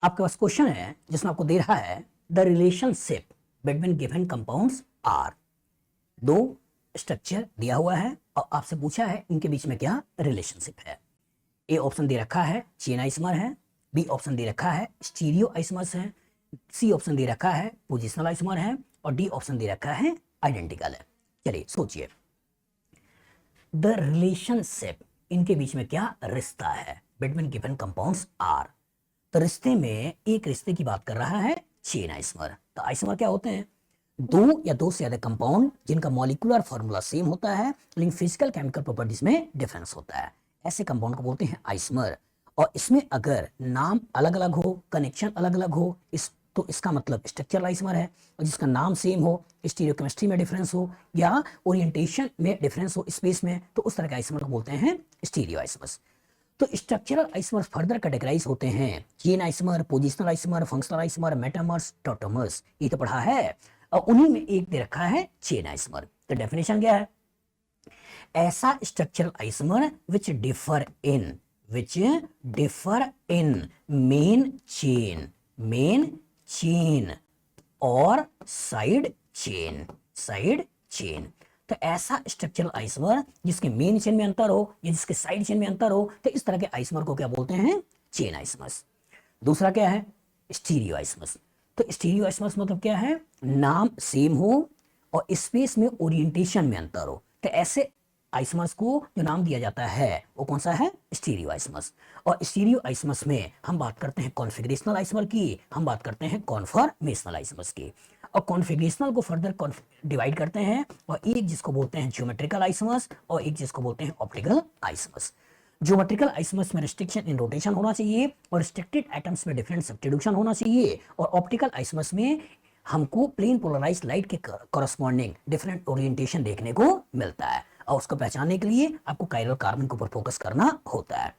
आपके पास क्वेश्चन है जिसमें आपको दे रहा है the relationship between given compounds are. दो स्ट्रक्चर दिया हुआ है और आपसे पूछा है इनके बीच में क्या रिलेशनशिप है। ए ऑप्शन दे रखा है चेन आइसमर है, बी ऑप्शन दे रखा है स्टीरियो आइसमर्स है, सी ऑप्शन दे रखा है पोजिशनल आइसमर है और डी ऑप्शन दे रखा है आइडेंटिकल है। चलिए सोचिए, द रिलेशनशिप इनके बीच में क्या रिश्ता है बिटवीन गिवन कंपाउंड्स आर। तो रिश्ते में एक रिश्ते की बात कर रहा है चेन आइसमर। तो आइसमर क्या होते हैं? दो या दो से ज्यादा कंपाउंड जिनका मॉलिक्यूलर फॉर्मूला सेम होता है लेकिन फिजिकल केमिकल प्रॉपर्टीज में डिफरेंस होता है, ऐसे कंपाउंड को बोलते हैं आइसमर। और इसमें अगर नाम अलग अलग हो, कनेक्शन अलग अलग हो, तो इसका मतलब स्ट्रक्चरल आइसमर है। और जिसका नाम सेम हो, स्टीरियोकेमिस्ट्री में डिफरेंस हो या ओरिएंटेशन में डिफरेंस हो स्पेस में, तो उस तरह के आइसमर को बोलते हैं स्टीरियो आइसमर्स। तो स्ट्रक्चरल आइसमर्स फर्दर कैटेगराइज होते हैं chain isomer, positional isomer, functional isomer, metamers, tautomers. ये तो पढ़ा है और उन्हीं में एक दे रखा है चेन आइसमर। तो डेफिनेशन क्या है? ऐसा structural isomer which differ in main chain और साइड चेन। तो ऐसा स्ट्रक्चरल आइसमर जिसके मेन चेन में अंतर हो या जिसके साइड चेन में अंतर हो, तो इस तरह के आइसमर को क्या बोलते हैं? चेन आइसमर्स। दूसरा क्या है? स्टीरियो आइसमर्स। तो स्टीरियो आइसमर्स मतलब क्या है? नाम सेम हो और स्पेस में ओरिएंटेशन में अंतर हो। तो ऐसे आइसमर्स को जो नाम दिया जाता है वो कौन सा है? स्टीरियो आइसमर्स। और स्टीरियो आइसमर्स में हम बात करते हैं कॉन्फिगरेशनल आइसमर की, हम बात करते हैं कॉन्फॉर्मेशनल आइसमर्स की। और कॉन्फिगरेशनल को फर्दर डिवाइड करते हैं और एक जिसको बोलते हैं ज्योमेट्रिकल आइसमर्स और एक जिसको बोलते हैं ऑप्टिकल आइसमर्स। ज्योमेट्रिकल आइसमर्स में रिस्ट्रिक्शन इन रोटेशन होना चाहिए और रिस्ट्रिक्टेड एटम्स में डिफरेंट सब्स्टिट्यूशन होना चाहिए। और ऑप्टिकल आइसमर्स में हमको प्लेन पोलराइज्ड लाइट के कॉरस्पॉन्डिंग डिफरेंट ओरिएंटेशन देखने को मिलता है और उसको पहचानने के लिए आपको कायरल कार्बन के ऊपर फोकस करना होता है।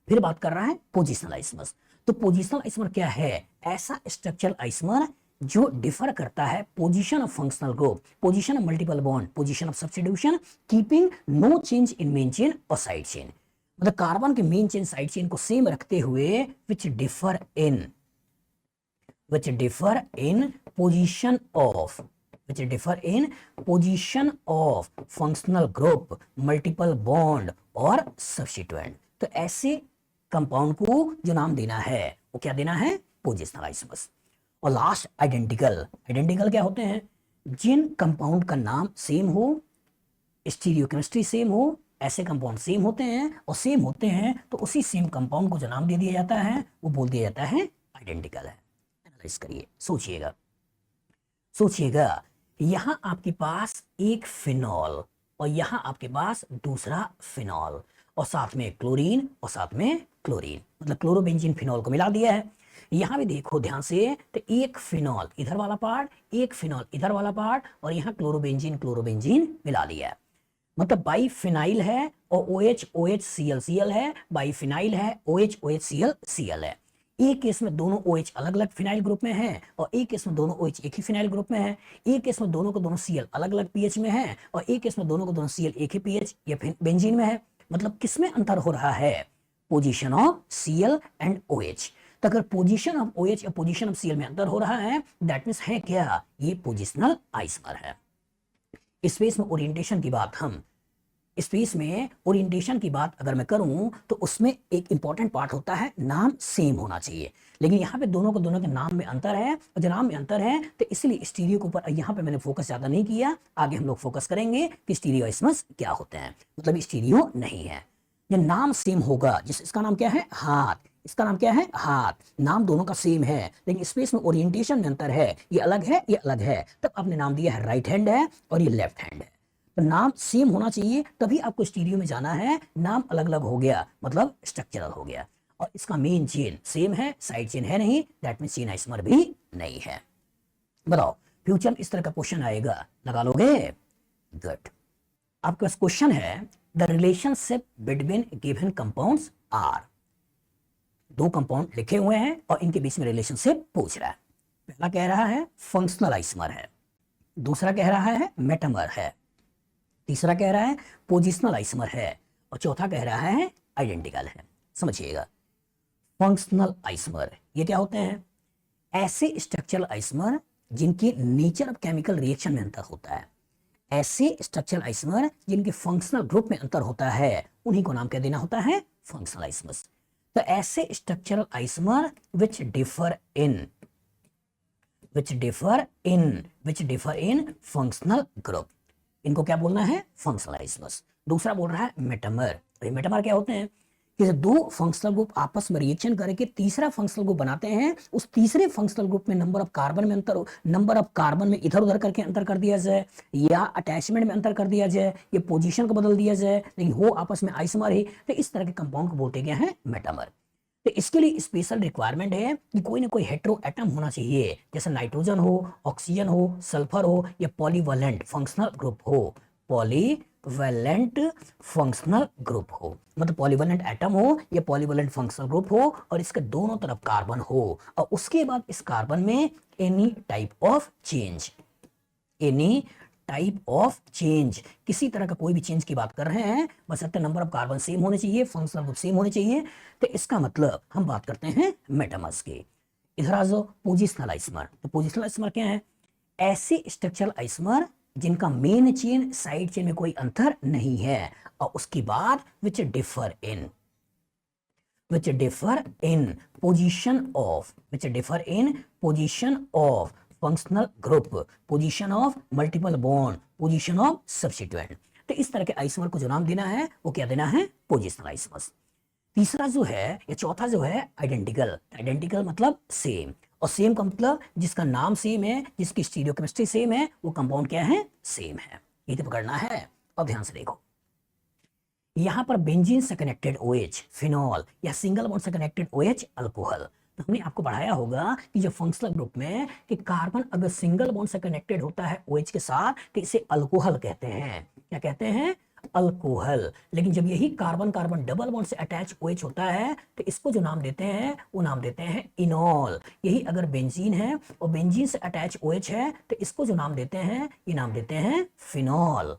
फिर बात कर रहा है पोजिशनल आइसमर्स। तो पोजिशनल आइसमर क्या है? ऐसा स्ट्रक्चरल आइसमर जो डिफर करता है position of functional group, position of multiple bond, position of substitution, keeping no change in main chain और साइड चेन। मतलब कार्बन के मेन चेन साइड चेन को सेम रखते हुए which differ in position of functional group, multiple bond और substituent. तो ऐसे compound को जो नाम देना है वो क्या देना है? पोजिशनल आइसमर्स। और लास्ट आइडेंटिकल क्या होते हैं? जिन कंपाउंड का नाम सेम हो, स्टीरियोकेमिस्ट्री सेम हो, ऐसे कंपाउंड सेम होते हैं और सेम होते हैं तो उसी सेम कंपाउंड को जो नाम दे दिया जाता है वो बोल दिया जाता है आइडेंटिकल है। एनालाइज करिए, सोचिएगा यहां आपके पास एक फिनॉल और यहां आपके पास दूसरा फिनॉल और साथ में क्लोरीन और साथ में क्लोरीन, मतलब क्लोरोबेंजीन फिनॉल को मिला दिया है। यहां भी देखो ध्यान से, तो एक फिनॉल इधर वाला पार्ट, एक फिनॉल इधर वाला पार्ट और यहां क्लोरोबेंजीन मिला लिया है। मतलब बाइफिनाइल है और OH है, बाइफिनाइल है OH है। एक केस में दोनों OH अलग अलग फिनाइल ग्रुप में है और एक केस में दोनों OH एक ही फिनाइल ग्रुप में है। एक केस में दोनों को दोनों Cl अलग अलग pH में है और एक केस में दोनों को दोनों Cl एक ही pH या बेंजीन में है। मतलब किसमें अंतर हो रहा है? Position of Cl and OH। तो अगर पोजीशन ऑफ OH या पोजीशन ऑफ Cl में अंतर हो रहा है, दैट मींस है क्या? ये पोजिशनल आइसमर है। स्पेस में ओरिएंटेशन की बात अगर मैं करूं तो उसमें एक इंपॉर्टेंट पार्ट होता है नाम सेम होना चाहिए। लेकिन यहाँ पे दोनों के नाम में अंतर है और जो नाम में अंतर है तो इसलिए स्टीरियो के ऊपर यहाँ पे मैंने फोकस ज्यादा नहीं किया। आगे हम लोग फोकस करेंगे कि स्टीरियो आइसमर्स क्या होते हैं। मतलब स्टीरियो नहीं है, ये नाम सेम होगा। इसका नाम क्या है? हाथ। इसका नाम क्या है? हाथ। नाम दोनों का सेम है लेकिन स्पेस में ओरिएंटेशन में अंतर है, ये अलग है, तब आपने नाम दिया है राइट हैंड है और ये लेफ्ट हैंड है। तो नाम सेम होना चाहिए तभी आपको स्टीरियो में जाना है। नाम अलग अलग हो गया मतलब स्ट्रक्चरल हो गया। और इसका मेन चेन सेम है, साइड चेन है नहीं, दैट मींस चेन आइसमर भी नहीं है। बताओ फ्यूचर में इस तरह का क्वेश्चन आएगा, लगा लोगे? गुड। आपके पास क्वेश्चन है the relationship between given compounds are. दो कंपाउंड लिखे हुए हैं और इनके बीच में रिलेशनशिप पूछ रहा है। पहला कह रहा है फंक्शनल आइसमर है, दूसरा कह रहा है मेटामर है, तीसरा कह रहा है पोजिशनल आइसमर है और चौथा कह रहा है आइडेंटिकल है। समझिएगा, फंक्शनल आइसोमर ये क्या होते हैं? ऐसे स्ट्रक्चरल आइसोमर जिनके नेचर ऑफ केमिकल रिएक्शन में अंतर होता है, ऐसे स्ट्रक्चरल आइसोमर जिनके फंक्शनल ग्रुप में अंतर होता है, उन्हीं को नाम क्या देना होता है? Functional isomers. तो ऐसे structural isomer which differ in functional group, इनको क्या बोलना है? Functional isomers. दूसरा बोल रहा है मेटामर। मेटामर क्या होते हैं? कि दो फंक्शनल ग्रुप आपस में रिएक्शन करके तीसरा फंक्शनल ग्रुप बनाते हैं, उस तीसरे फंक्शनल ग्रुप में नंबर ऑफ कार्बन में अंतर हो, नंबर ऑफ कार्बन में इधर उधर करके अंतर कर दिया जाए, या अटैचमेंट में अंतर कर दिया जाए, या पोजीशन को बदल दिया जाए, लेकिन हो आपस में आइसोमर ही, तो इस तरह के कंपाउंड को बोलते क्या है? मेटामर। तो इसके लिए स्पेशल रिक्वायरमेंट है कि कोई ना कोई हेटेरो एटम होना चाहिए, जैसे नाइट्रोजन हो, ऑक्सीजन हो, सल्फर हो, या पॉलीवैलेंट फंक्शनल ग्रुप हो। पॉलीवैलेंट फंक्शनल ग्रुप हो, मतलब पॉलीवैलेंट एटम हो या पॉलीवैलेंट फंक्शनल ग्रुप हो, और इसके दोनों तरफ कार्बन हो, और उसके बाद इस कार्बन में एनी टाइप ऑफ चेंज, किसी तरह का कोई भी चेंज की बात कर रहे हैं, बस इतना नंबर ऑफ कार्बन सेम होने चाहिए, फंक्शनल ग्रुप सेम होने चाहिए, तो इसका मतलब हम बात करते हैं मेटामर्स की। इधर आ जाओ पोजिशनल आइसोमर। तो पोजिशनल आइसोमर क्या है? ऐसे स्ट्रक्चरल आइसोमर जिनका मेन चेन साइड चेन में कोई अंतर नहीं है, और उसके बाद विच differ in position of functional group, position of multiple bond, position of substituent. तो इस तरह के आइसोमर को जो नाम देना है वो क्या देना है? Positional isomers. तीसरा जो है या चौथा जो है आइडेंटिकल मतलब सेम, और सेम का मतलब जिसका नाम सेम है, जिसकी स्टीरियोकेमिस्ट्री सेम है, वो कंपाउंड क्या है? सेम है। ये तो पकड़ना है। अब ध्यान से देखो, यहां पर बेंजीन से कनेक्टेड OH फिनॉल, या सिंगल बॉन्ड से कनेक्टेड OH अल्कोहल। तो हमने आपको पढ़ाया होगा कि जो फंक्शनल ग्रुप में कि कार्बन अगर सिंगल बॉन्ड से कनेक्टेड होता है OH के साथ, तो इसे अल्कोहल कहते हैं। क्या कहते हैं? अल्कोहल। लेकिन जब यही कार्बन कार्बन डबल बॉन्ड से अटैच OH होता है, तो इसको जो नाम देते हैं वो नाम देते हैं इनॉल। यही अगर बेंजीन है और बेंजीन से अटैच OH है, तो इसको जो नाम देते हैं ये नाम देते हैं फिनॉल।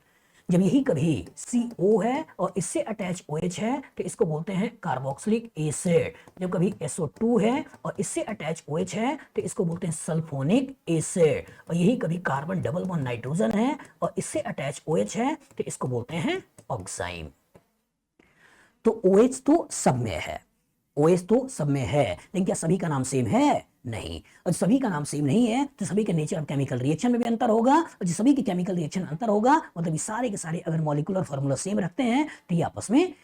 जब यही कभी CO है और इससे अटैच OH है, तो इसको बोलते हैं कार्बोक्सिलिक एसिड। जब कभी SO2 है और इससे अटैच OH है, तो इसको बोलते हैं सल्फोनिक एसिड। और यही कभी कार्बन डबल बॉन्ड नाइट्रोजन है और इससे अटैच OH है, तो इसको बोलते हैं ऑक्साइम। तो OH तो सब में है, लेकिन क्या सभी का नाम सेम है? नहीं। और सभी का नाम सेम नहीं है तो सभी के नेचर ऑफ केमिकल रिएक्शन में भी अंतर होगा, और जो सभी के केमिकल रिएक्शन अंतर होगा, मतलब ये सारे के सारे अगर मॉलिक्यूलर फार्मूला सेम रखते हैं, तो ये आपस में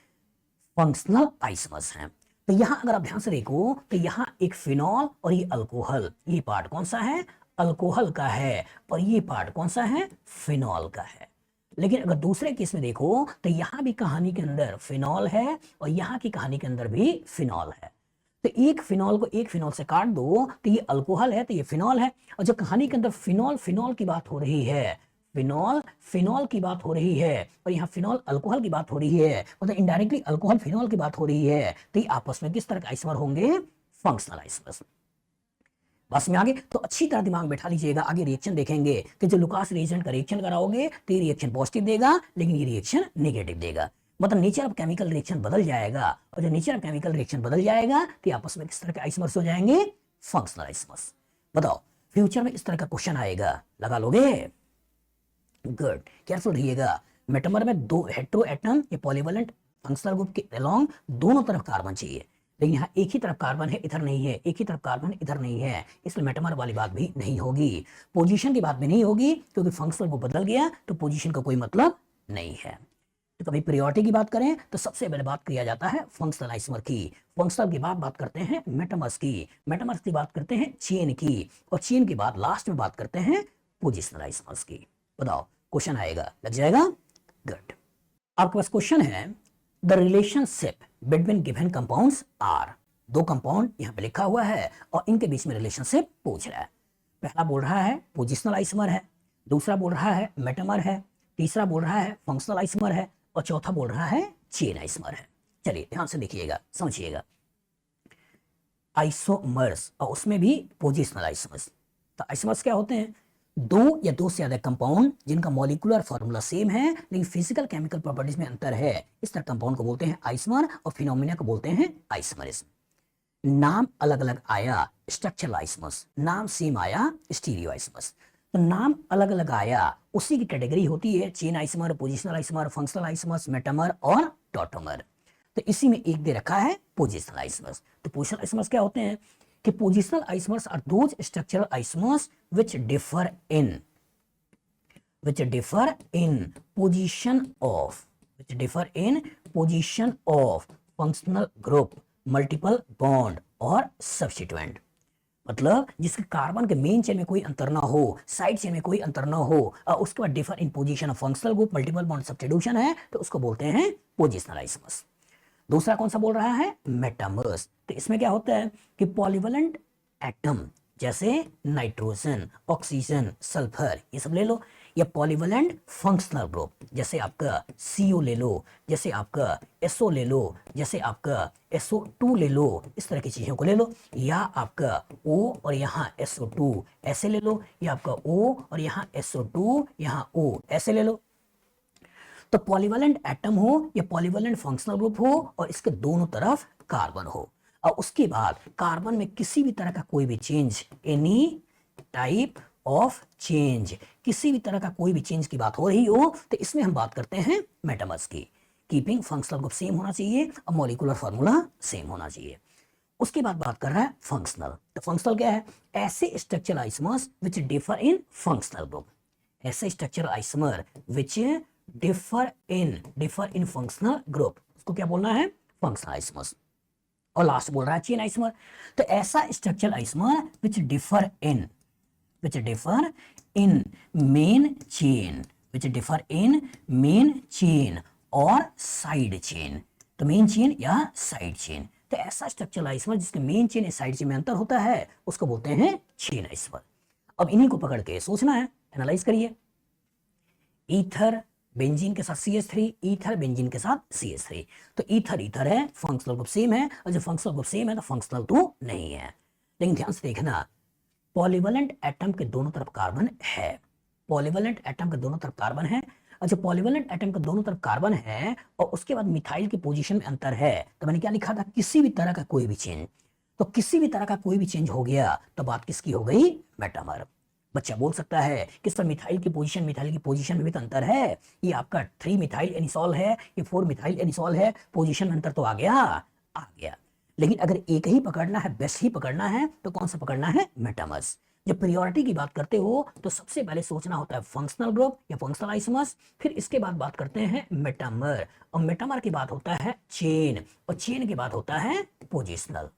फंक्शनल आइसोमर्स हैं। तो यहां अगर आप ध्यान से देखो, तो यहां एक फिनॉल और ये अल्कोहल, ये पार्ट कौन सा है? अल्कोहल का है, और ये पार्ट कौन सा है? फिनॉल का है। लेकिन अगर दूसरे केस में देखो, तो यहां भी कहानी के अंदर फिनॉल है और यहां की कहानी के अंदर भी फिनॉल है। तो एक फिनॉल को एक फिनॉल से काट दो, तो ये अल्कोहल है, तो ये फिनॉल है। और जब कहानी के अंदर फिनॉल की बात हो रही है, फिनॉल की बात हो रही है, और यहाँ फिनॉल अल्कोहल की बात हो रही है, मतलब इनडायरेक्टली अल्कोहल फिनॉल की बात हो रही है, तो ये आपस में किस तरह के आइसोमर होंगे? Functional isomers. बस में आगे तो अच्छी तरह दिमाग बैठा लीजिएगा। आगे रिएक्शन देखेंगे कि जो लुकास रिएजेंट का रिएक्शन कराओगे, तो ये रिएक्शन पॉजिटिव देगा, लेकिन ये रिएक्शन नेगेटिव देगा। मतलब नेचर ऑफ केमिकल रिएक्शन बदल जाएगा, और जो नेचर ऑफ केमिकल रिएक्शन बदल जाएगा, तो आपस में किस तरह के आइसोमर्स हो जाएंगे? Functional isomers. बताओ, फ्यूचर में इस तरह का क्वेश्चन आएगा, लगा लोगे? गुड, केयरफुल रहिएगा। मेटामर में दो हेटेरो एटम या पॉलीवैलेंट फंक्शनल ग्रुप के अलोंग दोनों तरफ कार्बन चाहिए, लेकिन यहाँ एक ही तरफ कार्बन है, इधर नहीं है, एक ही तरफ कार्बन इधर नहीं है, इसलिए मेटामर वाली बात भी नहीं होगी। पोजीशन की बात भी नहीं होगी, क्योंकि फंक्शनल ग्रुप बदल गया तो पोजीशन का कोई मतलब नहीं है। तो कभी प्रियोरिटी की बात करें तो सबसे पहले बात किया जाता है फंक्शनल आइसोमर की, फंक्शनल की बात करते हैं मेटामर्स की बात करते हैं चेन की, और चेन की बात लास्ट में बात करते हैं पोजिशनल आइसोमर्स की। बताओ, क्वेश्चन आएगा, लग जाएगा? गुड। आपके पास क्वेश्चन है, the relationship between given compounds are. दो कंपाउंड यहाँ पे लिखा हुआ है और इनके बीच में रिलेशनशिप पूछ रहा है। पहला बोल रहा है पोजिशनल आइसोमर है, दूसरा बोल रहा है मेटामर है, तीसरा बोल रहा है फंक्शनल आइसोमर है, और चौथा बोल रहा है चेन आइसोमर है। चलिए ध्यान से देखिएगा, समझिएगा। आइसोमर्स और उसमें भी पोजिशनल आइसोमर्स। तो आइसोमर्स क्या होते हैं? दो या दो से ज्यादा कंपाउंड जिनका मॉलिक्यूलर फॉर्मूला सेम है, लेकिन फिजिकल केमिकल प्रॉपर्टीज में अंतर है, इस तरह कंपाउंड को बोलते हैं आइसोमर, और फिनोमिना को बोलते हैं आइसोमरिज्म। नाम अलग अलग आया स्ट्रक्चरल आइसमस, नाम सेम आया स्टीरियो आइसमस। तो नाम अलग अलग आया उसी की कैटेगरी होती है chain isomer, positional isomer, functional आइसमस, metamer और टॉटोमर। तो इसी में एक दे रखा है पोजिशनल आइसमस। तो पोजिशनल आइसमस क्या होते हैं कि positional isomers are those structural isomers which differ in position of functional group, multiple bond और substituent। मतलब जिसके कार्बन के मेन चेन में कोई अंतर ना हो, साइड चेन में कोई अंतर ना हो और उसके बाद differ in position of functional group, multiple bond substitution है, तो उसको बोलते हैं पोजिशनल आइसमस। दूसरा कौन सा बोल रहा है? मेटामर्स। तो इसमें क्या होता है कि पॉलीवेलेंट एटम जैसे नाइट्रोजन, ऑक्सीजन, सल्फर, ये सब ले लो, या पॉलीवेलेंट फंक्शनल ग्रुप जैसे आपका CO ले लो, जैसे आपका SO ले लो, जैसे आपका SO2 ले लो, इस तरह की चीजों को ले लो, या आपका O और यहाँ SO2 ऐसे ले लो, या आपका O और यहाँ SO2 यहाँ O ऐसे ले लो। तो पॉलीवेलेंट एटम हो या पॉलीवेलेंट फंक्शनल ग्रुप हो और इसके दोनों तरफ कार्बन हो, और उसके बाद कार्बन में किसी भी तरह का कोई भी change, any type of change, किसी भी तरह का कोई भी चेंज की बात हो रही हो, तो इसमें हम बात करते हैं मेटामर्स की। कीपिंग फंक्शनल ग्रुप सेम होना चाहिए और मॉलिक्यूलर फार्मूला सेम होना चाहिए। उसके बाद बात कर रहा है फंक्शनल। तो फंक्शनल क्या है? ऐसे structural isomers which differ in functional group, ऐसे structural isomer which differ in functional group, उसको क्या बोलना है? Functional isomers. और लास्ट बोल रहा है चेन आइसमर। तो ऐसा structural isomer which differ in main chain और साइड चेन। तो मेन चेन या साइड चेन, तो ऐसा स्ट्रक्चरल आइसमर जिसके मेन चेन या साइड चेन में अंतर होता है उसको बोलते हैं चेन आइसमर। अब इन्हीं को पकड़ के सोचना है, एनालाइज करिए। ईथर बेंजीन के साथ CH3, ईथर बेंजीन के साथ CH3। तो ईथर है, फंक्शनल ग्रुप सेम है, और जब फंक्शनल ग्रुप सेम है तो फंक्शनल तो नहीं है। लेकिन ध्यान से देखना, पॉलीवेलेंट एटम के दोनों तरफ कार्बन है, पॉलीवेलेंट एटम के दोनों तरफ कार्बन है। अच्छा, पॉलीवेलेंट एटम के दोनों तरफ कार्बन है और उसके बाद मिथाइल की पोजीशन में अंतर है, तो मैंने क्या लिखा था? किसी भी तरह का कोई भी चेंज। तो किसी भी तरह का कोई भी चेंज हो गया तो बात किसकी हो गई? मेटामर। बच्चा बोल सकता है कि सर मिथाइल की पोजीशन में भी तो अंतर है, ये आपका 3 मिथाइल एनिसोल है, ये 4 मिथाइल एनिसोल है, पोजीशन में अंतर तो आ गया। लेकिन अगर एक ही पकड़ना है, बेस्ट ही पकड़ना है, तो कौन सा पकड़ना है? मेटामर्स। जब प्रियोरिटी की बात करते हो तो सबसे पहले सोचना होता है फंक्शनल ग्रुप या फंक्शनल आइसमर्स, फिर इसके बाद बात करते हैं मेटामर, और मेटामर की बात होता है चेन, और चेन की बात होता है पोजिशनल।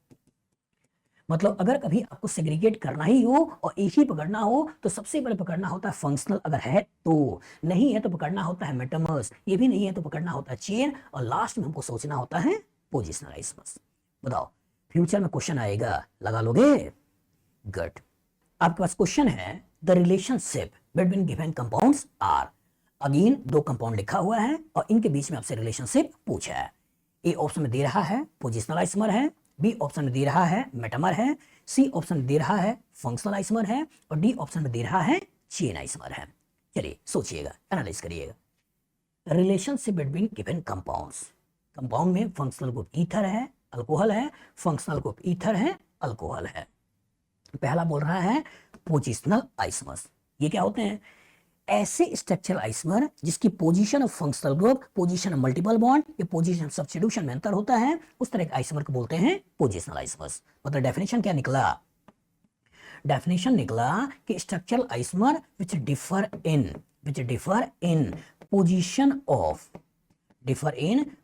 मतलब अगर कभी आपको सेग्रीगेट करना ही हो और एक ही पकड़ना हो तो सबसे पहले पकड़ना होता है फंक्शनल, अगर है तो, नहीं है तो पकड़ना होता है मेटामर्स, ये भी नहीं है तो पकड़ना होता है चेन, और लास्ट में हमको सोचना होता है पोजिशनल आइसमर्स। बताओ, फ्यूचर में क्वेश्चन आएगा, लगा लोगे? गुड। आपके पास क्वेश्चन है, the relationship between given compounds are. Again 2 compound लिखा हुआ है और इनके बीच में आपसे रिलेशनशिप पूछा है। ए ऑप्शन में दे रहा है पोजिशनल आइसमर है, बी ऑप्शन में दे रहा है मेटामर है, सी ऑप्शन में दे रहा है फंक्शनल आइसमर है, और डी ऑप्शन में दे रहा है चेन आइसमर है। चलिए सोचिएगा, एनालाइज करिएगा। Relationship between given compounds, compound में फंक्शनल ग्रुप ईथर है, अल्कोहल है, फंक्शनल ग्रुप ईथर है, अल्कोहल है। पहला बोल रहा है पोजिशनल आइसमर्स। ये क्या होते हैं? ऐसे स्ट्रक्चरल आइसमर जिसकी position of functional group, position of multiple bond या पोजीशन ऑफ सब्स्टिट्यूशन में अंतर होता है, उस तरह के आइसमर को बोलते हैं पोजिशनल आइसमर्स। मतलब डेफिनेशन क्या निकला? डेफिनेशन निकला कि structural isomer which differ in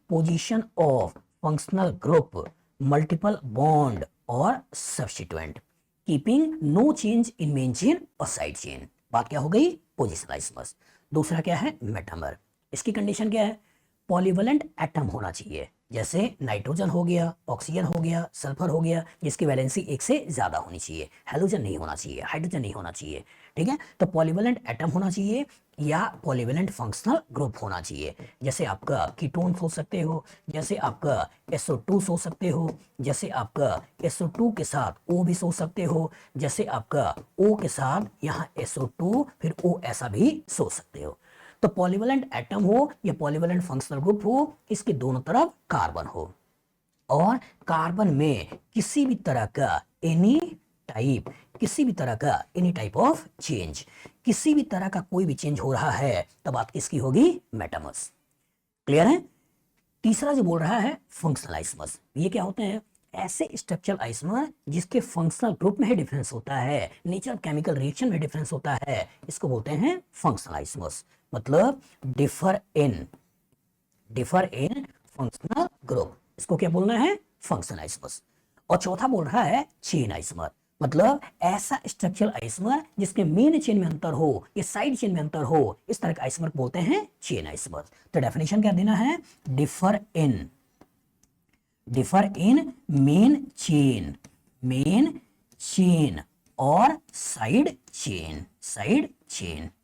position of functional group, multiple bond और substituent, keeping no change in main chain और साइड चेन। बात क्या हो गई? Positional isomers. दूसरा क्या है? मेटामर। इसकी कंडीशन क्या है? पॉलीवेलेंट एटम होना चाहिए, जैसे नाइट्रोजन हो गया, ऑक्सीजन हो गया, सल्फर हो गया, जिसकी वैलेंसी 1 से ज्यादा होनी चाहिए, हेलोजन नहीं होना चाहिए, हाइड्रोजन नहीं होना चाहिए। ठीक है, तो पॉलीवेलेंट एटम होना चाहिए या पॉलीवेलेंट फंक्शनल ग्रुप होना चाहिए। जैसे आपका कीटोन सोच सकते हो, जैसे आपका SO2 सोच सकते हो, जैसे आपका SO2 के साथ O भी सोच सकते हो, जैसे आपका O के साथ यहाँ SO2 फिर O ऐसा भी सोच सकते हो। तो पॉलीवेलेंट एटम हो या पॉलीवेलेंट फंक्शनल ग्रुप हो, इसके दोनों तरफ कार्बन हो, और कार्बन में किसी भी तरह का एनी टाइप ऑफ चेंज, किसी भी तरह का कोई भी चेंज हो रहा है तब बात किसकी होगी? मेटामर्स। क्लियर है? तीसरा जो बोल रहा है फंक्शनल आइसमर्स, ये क्या होते हैं? ऐसे स्ट्रक्चरल आइसमर जिसके फंक्शनल ग्रुप में ही डिफरेंस होता है, नेचर केमिकल रिएक्शन में डिफरेंस होता है, इसको बोलते हैं फंक्शनल आइसमर्स। मतलब डिफर इन फंक्शनल ग्रुप, इसको क्या बोलना है? Functional isomers. और चौथा बोल रहा है चेन आइसमर, मतलब ऐसा स्ट्रक्चरल आइसमर जिसके मेन चेन में अंतर हो या साइड चेन में अंतर हो, इस तरह का आइसमर बोलते हैं चेन आइसमर। तो डेफिनेशन क्या देना है? डिफर इन मेन चेन और साइड चेन।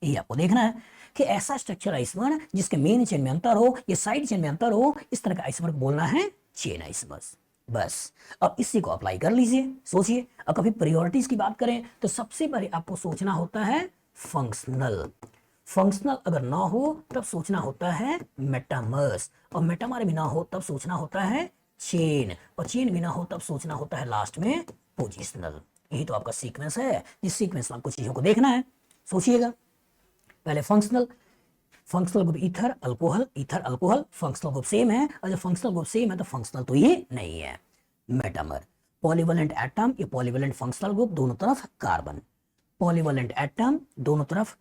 यही आपको देखना है कि ऐसा स्ट्रक्चर आइसमर जिसके मेन चेन में अंतर हो या साइड चेन में अंतर हो, इस तरह का आइसमर बोलना है चेन आइसमर्स। बस अब इसी को अप्लाई कर लीजिए, सोचिए। अब कभी प्रायोरिटीज की बात करें तो सबसे पहले आपको सोचना होता है फंक्शनल अगर ना हो तब सोचना होता है मेटामर्स, और मेटामर भी ना हो तब सोचना होता है चेन, और चेन भी ना हो तब सोचना होता है लास्ट में पोजिशनल। यही तो आपका सीक्वेंस है, जिस सीक्वेंस में आपको चीजों को देखना है। सोचिएगा, पहले functional group ether alcohol, functional group same है, और जब फंक्शनल ग्रुप सेम है तो फंक्शनल तो ये नहीं है। मेटामर, पॉलीवेलेंट एटम या पॉलीवेलेंट फंक्शनल ग्रुप, दोनों तरफ कार्बन, पॉलीवेलेंट एटम दोनों तरफ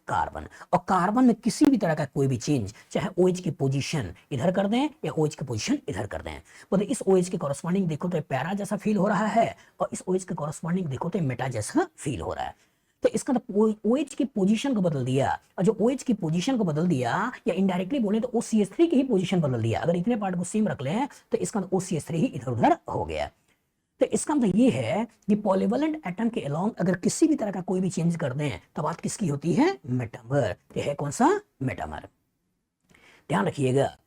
कार्बन, और कार्बन में किसी भी तरह का कोई भी चेंज, चाहे OH की पोजीशन इधर कर दें या OH की पोजीशन इधर कर दें, मतलब इस OH के कॉरस्पॉन्डिंग देखो तो पैरा जैसा फील हो रहा है, और इस OH के कॉरस्पॉन्डिंग देखो तो मेटा जैसा फील हो रहा है। तो इसका मतलब OH की पोजीशन को बदल दिया, और जो OH की पोजीशन को बदल दिया, या इनडायरेक्टली बोले तो OCH3 की ही पोजीशन बदल दिया। अगर इतने पार्ट को सेम रख लें तो इसका OCH3 ही इधर उधर हो गया। तो इसका मतलब ये है कि पॉलीवेलेंट एटम के अलोंग अगर किसी भी तरह का कोई भी चेंज कर दें तो बात किसकी होती है? मेटामर। ये है कौन सा? मेटामर। ध्यान रखिएगा,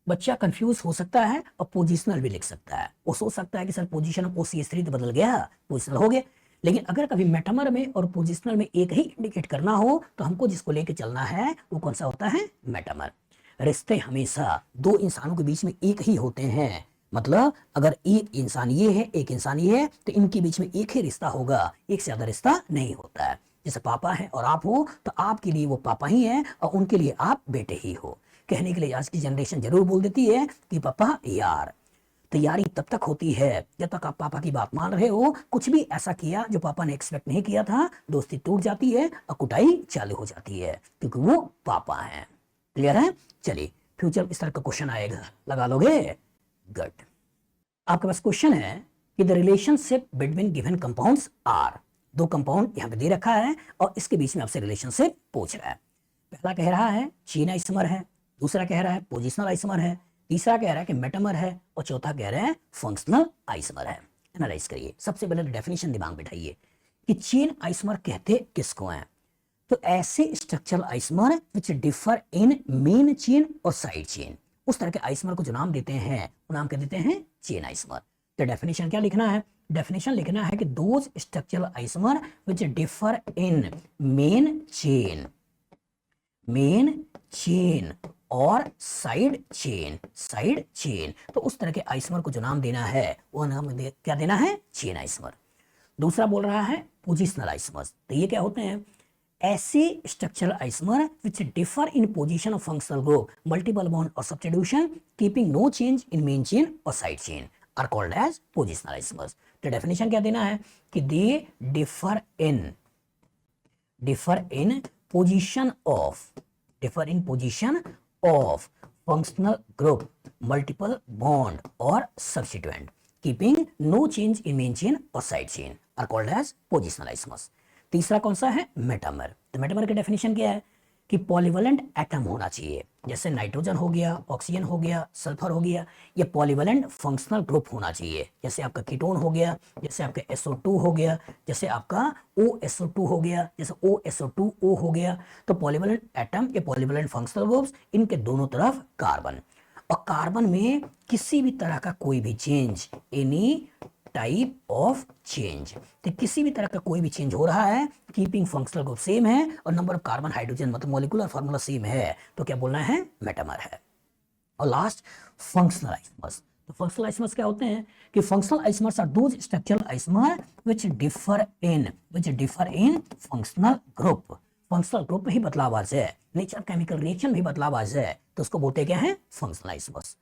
बच्चा कंफ्यूज हो सकता है और पोजिशनल भी लिख सकता है। वो सोच सकता है कि सर पोजीशन ऑफ OCH3 तो बदल गया, पोजिशनल हो गया, लेकिन अगर कभी मेटामर में और पोजिशनल में एक ही इंडिकेट करना हो तो हमको जिसको लेके चलना है वो कौन सा होता है? मेटामर। रिश्ते हमेशा दो इंसानों के बीच में एक ही होते हैं, मतलब अगर एक इंसान ये है एक इंसान ये है तो इनके बीच में एक ही रिश्ता होगा, एक से ज्यादा रिश्ता नहीं होता है। जैसे पापा है और आप हो तो आपके लिए वो पापा ही है और उनके लिए आप बेटे ही हो। कहने के लिए आज की जनरेशन जरूर बोल देती है कि पापा यार, तो यारी तब तक होती है जब तक आप पापा की बात मान रहे हो। कुछ भी ऐसा किया जो पापा ने एक्सपेक्ट नहीं किया था, दोस्ती टूट जाती है और कुटाई चालू हो जाती है, क्योंकि वो पापा हैं। क्लियर है? चलिए, फ्यूचर इस तरह का क्वेश्चन आएगा, लगा लोगे? गुड। आपके पास क्वेश्चन है कि the relationship between given compounds are, दो कंपाउंड यहां पे दे रखा है और इसके बीच में आपसे रिलेशनशिप पूछ रहा है। पहला कह रहा है चेन आइसोमर है, दूसरा कह रहा है पोजिशनल आइसोमर है, तीसरा कह रहा है कि मेटामर है, और चौथा कह रहा है फंक्शनल आइसोमर है। एनालाइज करिए। सबसे पहले डेफिनेशन दिमाग बिठाइए कि चेन आइसोमर कहते किसको हैं? तो ऐसे structural isomer which differ in main chain और साइड चेन, उस तरह के आइसोमर को जो नाम देते हैं वो नाम क्या देते हैं? Chain isomer. तो डेफिनेशन क्या लिखना है? डेफिनेशन लिखना है कि those structural isomer which differ in main chain और साइड चेन, तो उस तरह के आइसोमर को जो नाम देना है वो नाम क्या देना है? Chain isomer. दूसरा बोल रहा है पोजिशनल आइसोमर्स, तो ये क्या होते हैं? ऐसे structural isomer which differ in position of functional group, multiple bond और substitution, keeping no change in main chain और side chain are called as positional isomers. तो डेफिनेशन क्या देना है कि they differ in position of functional group, multiple bond और substituent, keeping no change in main chain और side chain are called as positional isomers. तीसरा कौन सा है? मेटामर। तो मेटामर की डेफिनेशन क्या है कि पॉलीवेलेंट एटम होना चाहिए, जैसे नाइट्रोजन हो गया, ऑक्सीजन हो गया, सल्फर हो गया। ये पॉलीवेलेंट फंक्शनल ग्रुप होना चाहिए, जैसे आपका कीटोन हो गया, जैसे आपका SO2 हो गया, जैसे आपका OSO2 हो गया, जैसे OSO2O हो गया। तो पॉलीवेलेंट एटम या पॉलीवेलेंट फंक्शनल ग्रुप्स, इनके दोनों तरफ कार्बन, और कार्बन में किसी भी तरह का कोई भी change, any type of change, तो किसी भी तरह का कोई भी चेंज हो रहा है, कीपिंग फंक्शनल ग्रुप सेम है और नंबर ऑफ कार्बन हाइड्रोजन मतलब मॉलिक्यूलर फार्मूला सेम है, तो क्या बोलना है? मेटामर है। और लास्ट फंक्शनल आइसोमर्स। तो फंक्शनल आइसोमर्स क्या होते हैं कि functional isomers are those structural isomer which differ in functional group. Functional group में ही बदलाव आ जाए, नेचर केमिकल रिएक्शन भी बदलाव आ जाए, तो उसको बोलते क्या है, फंक्शनल आइसोमर्स।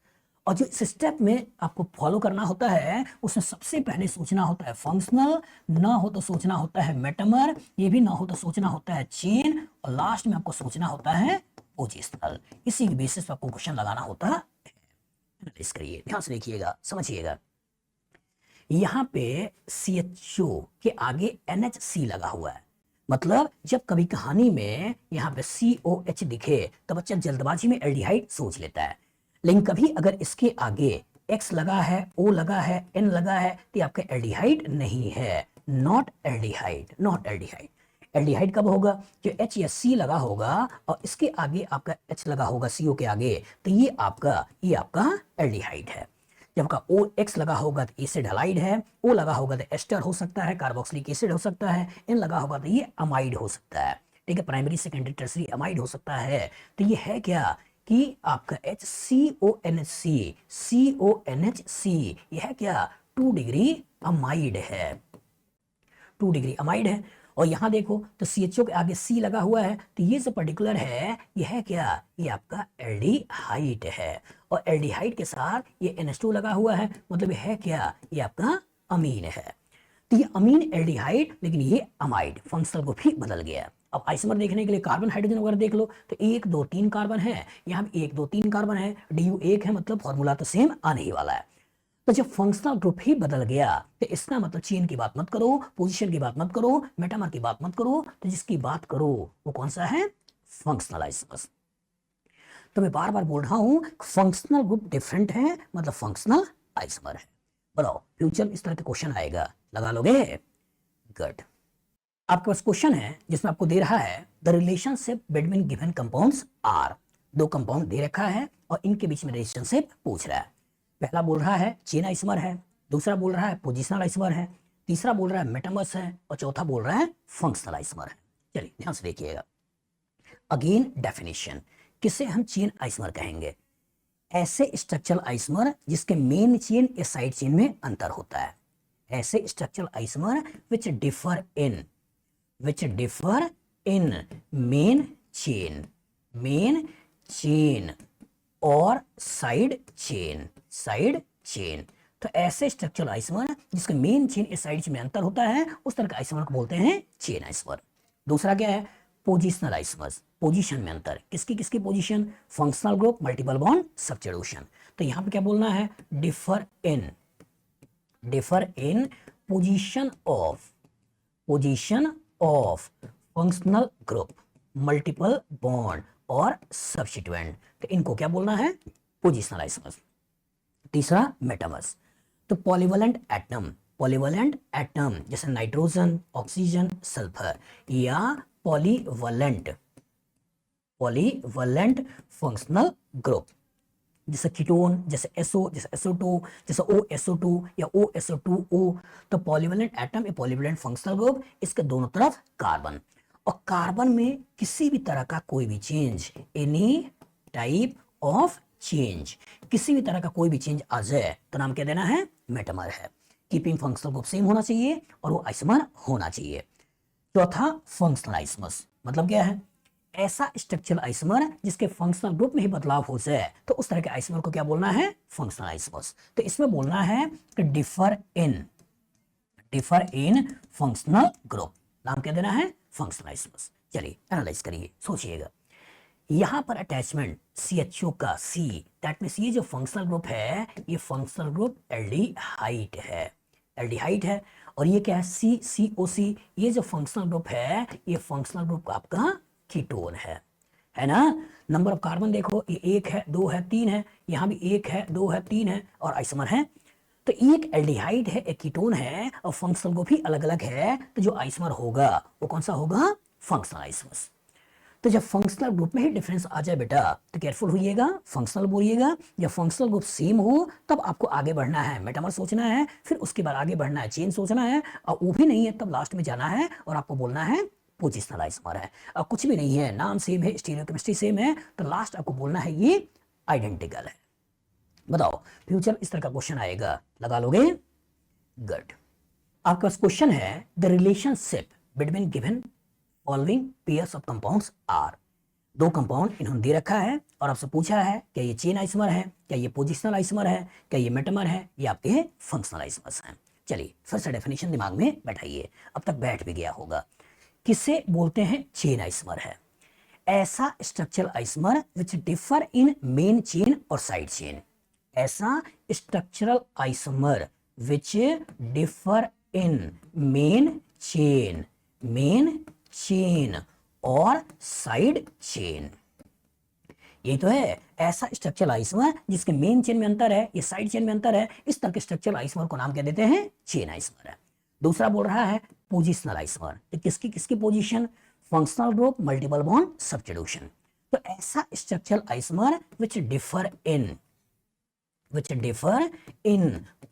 और जो इस स्टेप में आपको फॉलो करना होता है उसमें सबसे पहले सोचना होता है फंक्शनल, ना हो तो सोचना होता है मेटामर, ये भी ना हो तो सोचना होता है चेन, और लास्ट में आपको सोचना होता है पोजिशनल। इसी के बेसिस पर आपको क्वेश्चन लगाना होता है। एनालाइज करिए, ध्यान से देखिएगा, समझिएगा। यहाँ पे CHO के आगे NHC लगा हुआ है, मतलब जब कभी कहानी में यहाँ पे COH दिखे तो बच्चा जल्दबाजी में एल्डिहाइड सोच लेता है, लेकिन कभी अगर इसके आगे X लगा है, O लगा है, N लगा है, तो ये आपका एल्डिहाइड नहीं है, not aldehyde, not aldehyde. Aldehyde कब होगा, जो H या C लगा होगा और इसके आगे आपका H लगा होगा CO के आगे, तो ये आपका एल्डिहाइड है। जब का OX लगा होगा तो एसिड हैलाइड है, O लगा होगा तो एस्टर हो सकता है, कार्बोक्सिलिक एसिड हो सकता है, N लगा होगा तो ये अमाइड हो सकता है, ठीक है, प्राइमरी सेकेंडरी टर्सरी अमाइड हो सकता है। तो ये है क्या कि आपका CONHC ये है क्या, 2 डिग्री अमाइड है, 2 डिग्री अमाइड है। और यहां देखो तो CHO के आगे C लगा हुआ है, तो ये जो पर्टिकुलर है ये है क्या, ये आपका एल्डिहाइड है, और एल्डिहाइड के साथ ये NH2 लगा हुआ है, मतलब ये है क्या, ये आपका अमीन है। तो ये अमीन एल्डिहाइड, लेकिन ये अमाइड, फंक्शनल ग्रुप ही बदल गया। अब आइसोमर देखने के लिए कार्बन हाइड्रोजन वगैरह देख लो, तो 1 2 3 कार्बन है, यहाँ भी 1 2 3 कार्बन है, DU 1 है, मतलब फॉर्मूला तो सेम आने ही वाला है। तो जब फंक्शनल ग्रुप ही बदल गया तो इसका मतलब चेन की बात मत करो, पोजीशन की बात मत करो, मेटामर की बात मत करो, तो जिसकी बात करो वो कौन सा है, फंक्शनल आइसोमर्स। तो मैं बार बार बोल रहा हूं फंक्शनल ग्रुप डिफरेंट है, मतलब फंक्शनल आइसोमर है। बताओ फ्यूचर में इस तरह के क्वेश्चन आएगा, लगा लोगे, गुड। आपके पास क्वेश्चन है जिसमें आपको दे रहा है the relationship between given compounds are. 2 compound दे रखा है और इनके बीच में रिलेशनशिप पूछ रहा है। पहला बोल रहा है चेन आइसोमर है, दूसरा बोल रहा है पोजिशनल आइसोमर है, तीसरा बोल रहा है मेटामर्स है, और चौथा बोल रहा है फंक्शनल आइसोमर है। चलिए ध्यान से देखिएगा। अगेन डेफिनेशन, किसे हम चेन आइसोमर कहेंगे, ऐसे स्ट्रक्चरल आइसोमर जिसके मेन चेन या साइड चेन में अंतर होता है, ऐसे structural isomer which differ in main chain और साइड चेन। तो ऐसे स्ट्रक्चरल आइसोमर जिसके मेन चेन या साइड चेन में अंतर होता है उस तरह के आइसोमर को बोलते हैं चेन आइसोमर। दूसरा क्या है, पोजिशनल आइसोमर्स, पोजीशन में अंतर, किसकी position, functional group, multiple bond, substitution. तो यहां पे क्या बोलना है, differ in position of functional group, multiple bond और सब्स्टिट्यूएंट। तो इनको क्या बोलना है, पोजिशनल आइसोमर्स। तीसरा मेटामर्स, तो पॉलीवैलेंट एटम जैसे नाइट्रोजन, ऑक्सीजन, सल्फर, या पॉलीवैलेंट फंक्शनल ग्रुप जैसे कीटोन, जैसे SO, जैसे SO2, जैसे OSO2 या OSO2O। तो पॉलीवैलेंट एटम या पॉलीवैलेंट फंक्शनल ग्रुप, इसके दोनों तरफ कार्बन, और कार्बन में किसी भी तरह का कोई भी change, any type of change, किसी भी तरह का कोई भी चेंज आ जाए तो नाम क्या देना है, मेटामर है। कीपिंग फंक्शनल ग्रुप सेम होना चाहिए और वो आइसोमर होना चाहिए। चौथा फंक्शनल आइसोमर्स, मतलब क्या है, ऐसा स्ट्रक्चरल आइसोमर जिसके फंक्शनल ग्रुप में ही बदलाव हो जाए तो उस तरह के आइसोमर को क्या बोलना है, फंक्शनल आइसोमर्स। तो इसमें बोलना है कि डिफर इन फंक्शनल ग्रुप, नाम क्या देना है, फंक्शनल आइसोमर्स। चलिए एनालाइज करिए, सोचिएगा। यहां पर अटैचमेंट CHO का C, दैट मींस ये जो फंक्शनल ग्रुप है ये फंक्शनल ग्रुप एल्डिहाइड है, और ये क्या है, COC, ये जो फंक्शनल ग्रुप है ये फंक्शनल ग्रुप आपका कीटोन है ना। नंबर ऑफ कार्बन देखो, ये 1 है, 2 है, 3 है, यहाँ भी 1 है, 2 है, 3 है, और आइसोमर है। तो एक एल्डिहाइड है, एक कीटोन है, और फंक्शनल ग्रुप ही अलग अलग है, तो जो आइसोमर होगा वो कौन सा होगा, फंक्शनल आइसोमर्स। तो जब फंक्शनल ग्रुप में ही डिफरेंस आ जाए बेटा तो केयरफुल होइएगा, फंक्शनल बोलिएगा। जब फंक्शनल ग्रुप सेम हो तब आपको आगे बढ़ना है, मेटामर सोचना है, फिर उसके बाद आगे बढ़ना है, चेन सोचना है, और वो भी नहीं है तब लास्ट में जाना है और आपको बोलना है पोजिशनल आइसोमर है। और कुछ भी नहीं है, नाम सेम है, स्टीरियोकेमिस्ट्री सेम है, तो लास्ट आपको बोलना है ये आइडेंटिकल है। बताओ फ्यूचर इस तरह का क्वेश्चन आएगा, लगा लोगे? गुड। आपके पास क्वेश्चन है the relationship between given following pairs of compounds are. दो कंपाउंड इन्होंने दे रखा है और आपसे पूछा है क्या ये चेन आइसोमर है, क्या ये पोजिशनल आइसोमर है, क्या ये मेटामर है, ये आपके फंक्शनल आइसोमर्स हैं। चलिए फिर से डेफिनेशन दिमाग में बैठाइए, अब तक बैठ भी गया होगा। किसे बोलते हैं चेन आइसोमर है? ऐसा structural isomer which differ in main chain और साइड चेन। ऐसा structural isomer which differ in main chain और साइड चेन। ये तो है ऐसा स्ट्रक्चरल आइसोमर जिसके मेन चेन में अंतर है, ये साइड चेन में अंतर है, इस तरह के स्ट्रक्चरल आइसोमर को नाम क्या देते हैं? चेन आइसोमर है। दूसरा बोल रहा है पोजिशनल आइसोमर, तो किसकी किसकी position? Functional group multiple bond substitution. तो ऐसा structural isomer which differ in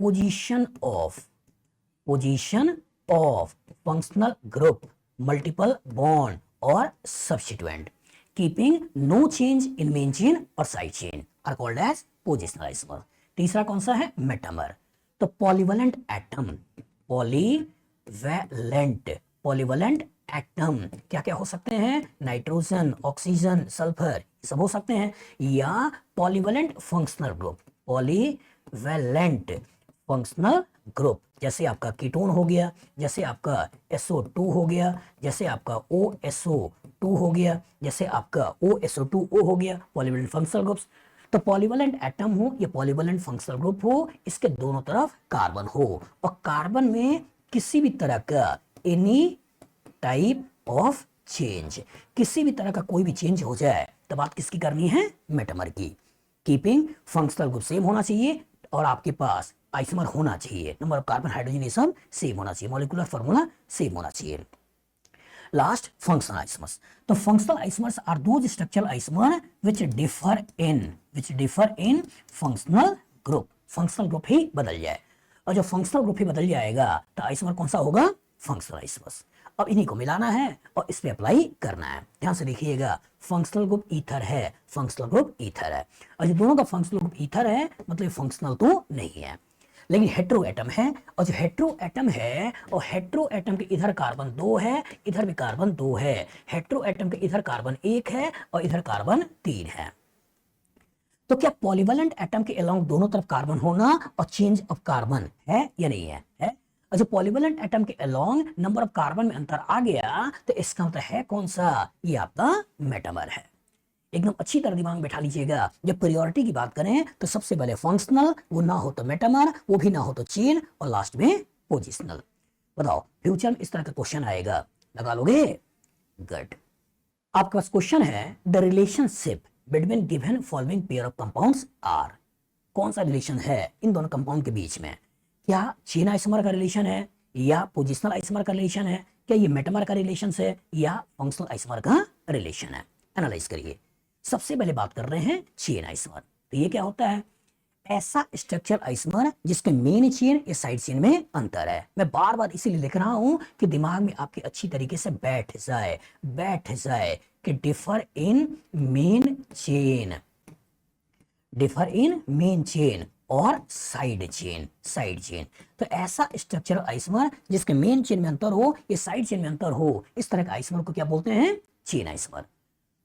position of functional group multiple bond और substituent keeping no change in main chain और side chain are called as positional isomer. तीसरा कौन सा है? Metamer. तो polyvalent atom क्या क्या हो सकते हैं? नाइट्रोजन, ऑक्सीजन, सल्फर सब हो सकते हैं। या पॉलीवैलेंट फंक्शनल ग्रुप जैसे आपका कीटोन हो गया, जैसे आपका SO2 हो गया, जैसे आपका OSO2 हो गया, जैसे आपका OSO2O हो गया, पॉलीवैलेंट फंक्शनल ग्रुप्स। तो पॉलीवैलेंट एटम हो या पॉलीवैलेंट फंक्शनल ग्रुप हो, इसके दोनों तरफ कार्बन हो और कार्बन में किसी भी तरह का एनी टाइप ऑफ चेंज, किसी भी तरह का कोई भी चेंज हो जाए तो बात किसकी करनी है? मेटामर की। कीपिंग फंक्शनल ग्रुप सेम होना चाहिए और आपके पास आइसोमर होना चाहिए, नंबर ऑफ कार्बन हाइड्रोजन ये सब सेम होना चाहिए, मॉलिक्यूलर फार्मूला सेम होना चाहिए। Last functional isomers. तो functional isomers are those structural isomer which differ in functional group. Functional group ही बदल जाए और जो फंक्शनल ग्रुप ही बदल जाएगा तो आइसोमर कौन सा होगा? Functional isomers. अब इन्हीं को मिलाना है और इस पे अप्लाई करना है। ध्यान से देखिएगा, फंक्शनल ग्रुप ईथर है, फंक्शनल ग्रुप ईथर है और जो दोनों का फंक्शनल ग्रुप ईथर है मतलब फंक्शनल तो नहीं है, लेकिन हेट्रो एटम है और जो हेट्रो एटम है और हेट्रो एटम के इधर कार्बन 2 है, इधर भी कार्बन 2 है। हेट्रो एटम के इधर कार्बन 1 है और इधर कार्बन 3 है। तो क्या पॉलीवैलेंट एटम के अलोंग दोनों तरफ कार्बन होना और चेंज ऑफ कार्बन है या नहीं है? है। और जो पॉलीवैलेंट एटम के अलोंग नंबर ऑफ कार्बन में अंतर आ गया तो इसका मतलब है कौन सा? ये आपका मेटामर है। एकदम अच्छी तरह दिमाग में बैठा लीजिएगा, जब प्रायोरिटी की बात करें तो सबसे पहले फंक्शनल, वो ना हो तो मेटामर, वो भी ना हो तो चेन और लास्ट में पोजिशनल। बताओ फ्यूचर में इस तरह का क्वेश्चन आएगा, लगा लोगे? गुड। आपके पास क्वेश्चन है the relationship between given following pair of compounds are. कौन सा रिलेशन है इन दोनों कंपाउंड के बीच में? क्या चेन आइसोमर का रिलेशन है या पोजिशनल आइसोमर का रिलेशन है, क्या ये मेटामर का रिलेशन है या फंक्शनल आइसोमर का रिलेशन है? एनालाइज करिए। सबसे पहले बात कर रहे हैं चेन आइसोमर। तो ये क्या होता है? ऐसा स्ट्रक्चर आइसोमर जिसके मेन चेन या साइड चेन में अंतर है। मैं बार बार इसीलिए लिख रहा हूं कि दिमाग में आपके अच्छी तरीके से बैठ जाए कि डिफर इन मेन चेन और साइड चेन। तो ऐसा स्ट्रक्चरल आइसोमर जिसके मेन चेन में अंतर हो या साइड चेन में अंतर हो, इस तरह का आइसोमर को क्या बोलते हैं? Chain isomer.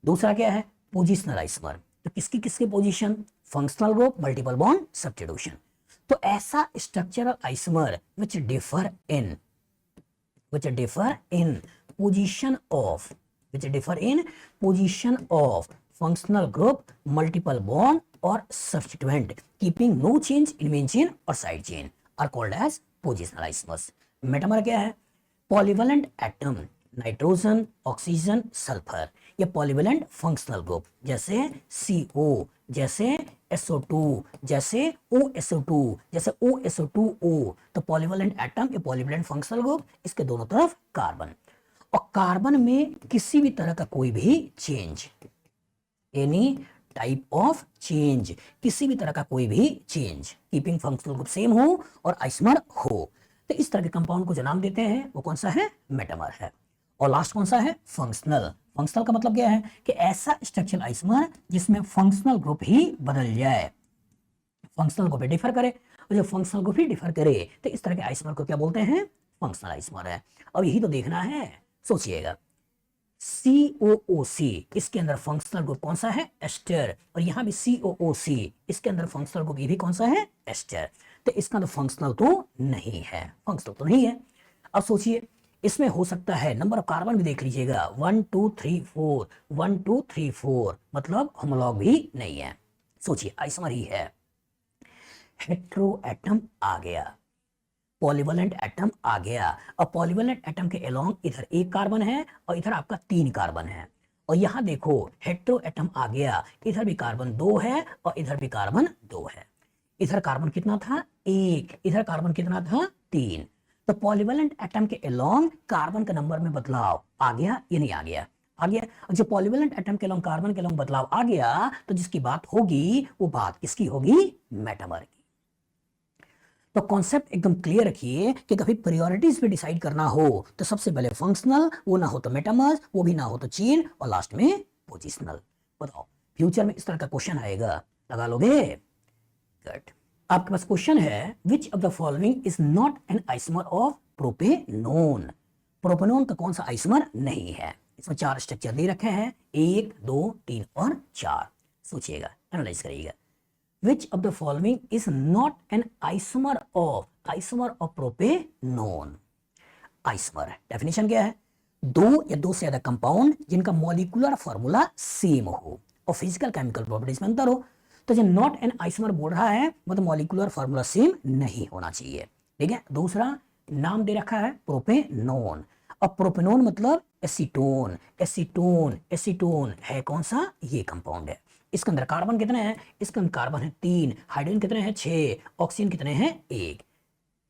दूसरा क्या है? Positional isomer. तो किसकी किसकी position? Functional group multiple bond substitution. तो ऐसा structural isomer which differ in position of functional group multiple bond और substituent keeping no change in main chain और side chain are called as positional isomers. Metamer क्या है? Polyvalent atom, nitrogen, oxygen, sulphur, ये polyvalent functional group जैसे CO, जैसे SO2, जैसे OSO2, जैसे OSO2O। तो पॉलीवैलेंट एटम या पॉलीवैलेंट फंक्शनल ग्रुप, इसके दोनों तरफ कार्बन और कार्बन में किसी भी तरह का कोई भी change, any type of change, किसी भी तरह का कोई भी change, keeping functional group same हो और आइसोमर हो, तो इस तरह के कंपाउंड को जो नाम देते हैं वो कौन सा है? मेटामर है। और लास्ट कौन सा है? फंक्शनल। फंक्शनल का मतलब क्या है कि ऐसा स्ट्रक्चरल आइसोमर जिसमें फंक्शनल ग्रुप ही बदल जाए, फंक्शनल ग्रुप डिफर करे, और जब फंक्शनल ग्रुप ही डिफर करे तो इस तरह के आइसोमर को क्या बोलते हैं, फंक्शनल आइसोमर है। अब यही तो देखना है, सोचिएगा COOC इसके अंदर फंक्शनल ग्रुप कौन सा है, एस्टर, और यहां भी COOC इसके अंदर फंक्शनल ग्रुप ये भी कौन सा है, एस्टर। तो इसका तो फंक्शनल तो नहीं है, फंक्शनल तो नहीं है। अब सोचिए इसमें हो सकता है नंबर ऑफ कार्बन भी देख लीजिएगा 1 2 3 4 1 2 3 4, मतलब होमोलॉग भी नहीं है। सोचिए आइसोमर ही है। हेट्रो एटम आ गया, पॉलीवैलेंट एटम आ गया, और पॉलीवैलेंट एटम के अलोंग इधर एक कार्बन है और इधर आपका 3 कार्बन है, और यहां देखो हेट्रो एटम आ गया, इधर भी कार्बन 2 है और इधर भी कार्बन 2 है। इधर कार्बन कितना था, 1, इधर कार्बन कितना था, 3। तो पॉलीवैलेंट एटम के अलोंग कार्बन के नंबर में बदलाव आ गया, ये नहीं आ गया, आ गया। और जब पॉलीवैलेंट एटम के अलोंग कार्बन के अलोंग बदलाव आ गया तो जिसकी बात होगी वो बात किसकी होगी, मेटामर की। तो कॉन्सेप्ट एकदम क्लियर रखिए कि कभी प्रायोरिटीज पे डिसाइड करना हो तो सबसे पहले फंक्शनल, वो ना हो तो मेटामर्स, वो भी ना हो तो चेन, और लास्ट में पोजिशनल। बताओ फ्यूचर में इस तरह का क्वेश्चन आएगा, लगा लोगे, गुड। आपके पास क्वेश्चन है which of the following is not an isomer of propanone. Propanone का कौन सा आइसोमर नहीं है। इसमें 4 स्ट्रक्चर दे रखे हैं, 1 2 3 और 4। सोचिएगा, एनालाइज करिएगा। Which of the following is not an isomer of propanone? Isomer definition क्या है, 2 या 2 से ज्यादा कंपाउंड जिनका मॉलिक्यूलर फॉर्मूला सेम हो और फिजिकल केमिकल प्रॉपर्टीज में अंतर हो। तो जो नॉट एन आइसोमर बोल रहा है मतलब मॉलिक्यूलर फॉर्मूला सेम नहीं होना चाहिए, ठीक है। दूसरा नाम दे रखा है प्रोपेनोन, और प्रोपेनोन मतलब एसीटोन, एसीटोन एसीटोन है कौन सा, ये कंपाउंड है। इसके अंदर कार्बन कितने हैं, इसके अंदर कार्बन है 3, हाइड्रोजन कितने हैं 6, ऑक्सीजन कितने हैं 1।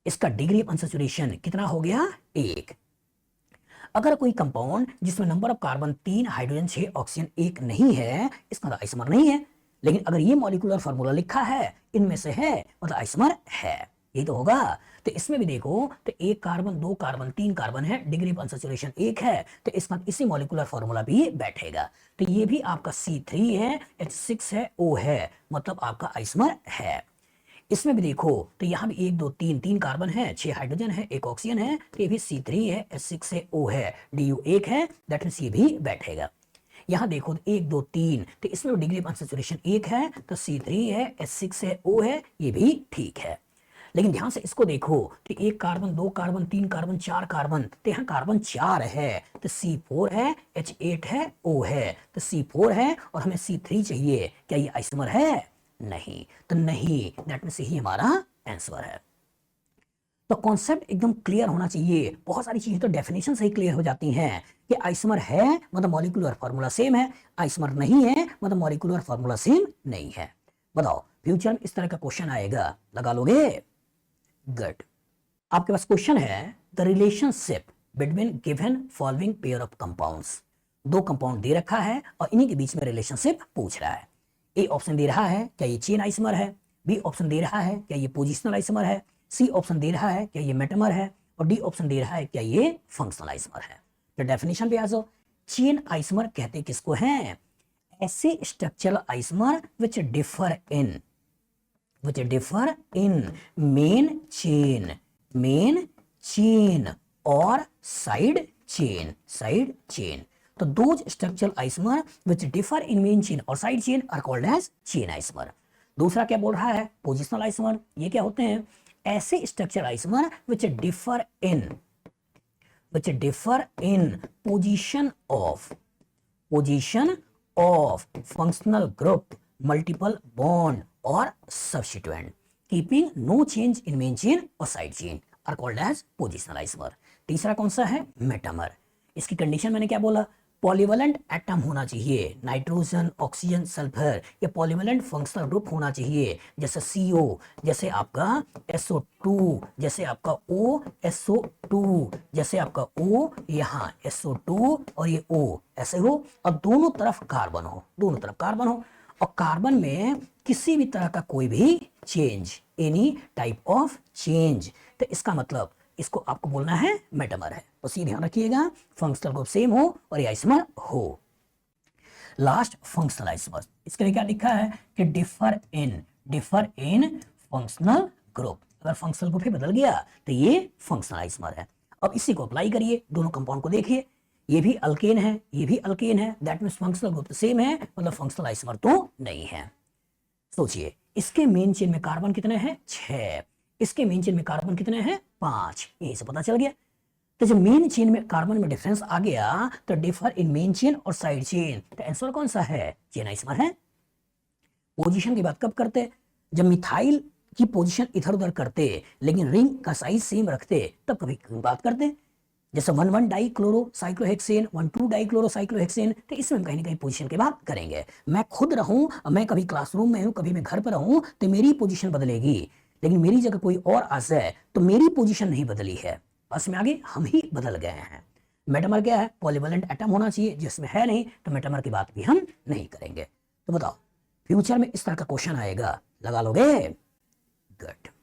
इसका डिग्री ऑफ अनसैचुरेशन कितना हो गया, 1। अगर कोई कंपाउंड जिसमें number of carbon 3, hydrogen 6, oxygen 1 नहीं है, इसका मतलब आइसोमर नहीं है। लेकिन अगर ये मॉलिक्यूलर फार्मूला लिखा है इनमें से है मतलब आइसोमर है, ये तो होगा। तो इसमें भी देखो तो 1 कार्बन 2 कार्बन 3 कार्बन है, डिग्री ऑफ अनसैचुरेशन 1 है, तो इसका इसी मॉलिक्यूलर फार्मूला भी बैठेगा। तो ये भी आपका C3 है, H6 है, O है, मतलब आपका आइसोमर है। इसमें भी देखो तो यहाँ भी 1 2 3 3 कार्बन है, 6 हाइड्रोजन है, 1 ऑक्सीजन है, तो ये भी C3 है, H6 है, O है, Du 1 है, दैट मींस ये भी बैठेगा। यहाँ देखो 1 2 3, तो इसमें डिग्री ऑफ अनसैचुरेशन 1 है, तो C3 है, H6 है, O है, ये भी ठीक है। लेकिन ध्यान से इसको देखो तो 1 कार्बन 2 कार्बन 3 कार्बन 4 कार्बन, तो यहाँ कार्बन 4 है, तो C4 है, H8 है, O है, तो C4 है और हमें C3 चाहिए, क्या ये आइसोमर है, नहीं, तो नहीं, दैट मींस यही हमारा आंसर है। तो कॉन्सेप्ट एकदम क्लियर होना चाहिए, बहुत सारी चीजें तो डेफिनेशन से ही क्लियर हो जाती हैं कि आइसोमर है मतलब मॉलिक्यूलर फार्मूला सेम है, आइसोमर नहीं है मतलब मॉलिक्यूलर फार्मूला सेम नहीं है। बताओ फ्यूचर में इस तरह का क्वेश्चन आएगा, लगा लोगे, गुड। आपके पास क्वेश्चन है the relationship between given following pair of compounds. 2 compound दे रखा है और इन्हीं के बीच में रिलेशनशिप पूछ रहा है। ए ऑप्शन दे रहा है क्या ये चेन आइसोमर है, बी ऑप्शन दे रहा है क्या ये पोजिशनल आइसोमर है, सी ऑप्शन दे रहा है क्या ये मेटामर है, और डी ऑप्शन दे रहा है क्या ये फंक्शनल आइसोमर है। तो डेफिनेशन पे आ जाओ। चेन आइसोमर कहते किसको हैं, ऐसे structural isomer which differ in main chain और साइड चेन। तो those structural isomer which differ in main chain और side chain are called as chain isomer. दूसरा क्या बोल रहा है, पोजिशनल आइसोमर। ये क्या होते हैं, ऐसे structural isomer which differ in position of functional group, multiple bond और substituent, keeping no change in main chain और side chain are called as positional isomer. तीसरा कौन सा है, मेटामर। इसकी कंडीशन मैंने क्या बोला, पॉलीवैलेंट एटम होना चाहिए, नाइट्रोजन ऑक्सीजन सल्फर, ये पॉलीवैलेंट फंक्शनल ग्रुप होना चाहिए, जैसे CO, जैसे आपका SO2, जैसे आपका OSO2, जैसे आपका O यहाँ SO2 और ये O ऐसे हो, और दोनों तरफ कार्बन हो, और कार्बन में किसी भी तरह का कोई भी change, any type of change, तो इसका मतलब इसको आपको बोलना है मेटामर है। तो सी ध्यान रखिएगा, फंक्शनल ग्रुप सेम हो और ये आइसोमर हो। लास्ट फंक्शनल आइसोमर, इसके लिए क्या लिखा है कि differ in differ in functional group. अगर फंक्शनल ग्रुप ही बदल गया तो ये फंक्शनल आइसोमर है। अब इसी को अप्लाई करिए, दोनों कंपाउंड को देखिए, ये भी अल्केन है, ये भी अल्केन है, that means functional group same है, मतलब फंक्शनल आइसोमर तो नहीं है। सोचिए, इसके मेन चेन में कार्बन कितने हैं? 6, इसके मेन चेन में कार्बन कितने हैं? 5, यही से पता चल गया। तो जब मेन चेन में कार्बन में डिफरेंस आ गया तो डिफर इन मेन चेन और साइड चेन, तो आंसर कौन सा है? चेन आइसोमर है। पोजीशन की बात कब करते? जब मिथाइल की पोजीशन इधर उधर करते लेकिन रिंग का साइज सेम रखते तब कभी बात करते। जैसे 1,1 डाइक्लोरोसाइक्लोहेक्सेन, 1,2 डाइक्लोरोसाइक्लोहेक्सेन, तो इसमें हम कहीं ना कहीं पोजीशन की बात करेंगे। मैं खुद रहूं, मैं कभी क्लासरूम में हूं, कभी मैं घर पर रहूं, तो मेरी पोजीशन बदलेगी, लेकिन मेरी जगह कोई और आ जाए तो मेरी पोजीशन नहीं बदली है, बस में आगे हम ही बदल गए हैं। मेटामर क्या है? पॉलीवैलेंट एटम होना चाहिए, जिसमें है नहीं तो मेटामर की बात भी हम नहीं करेंगे। तो बताओ, फ्यूचर में इस तरह का क्वेश्चन आएगा, लगा लोगे? गुड।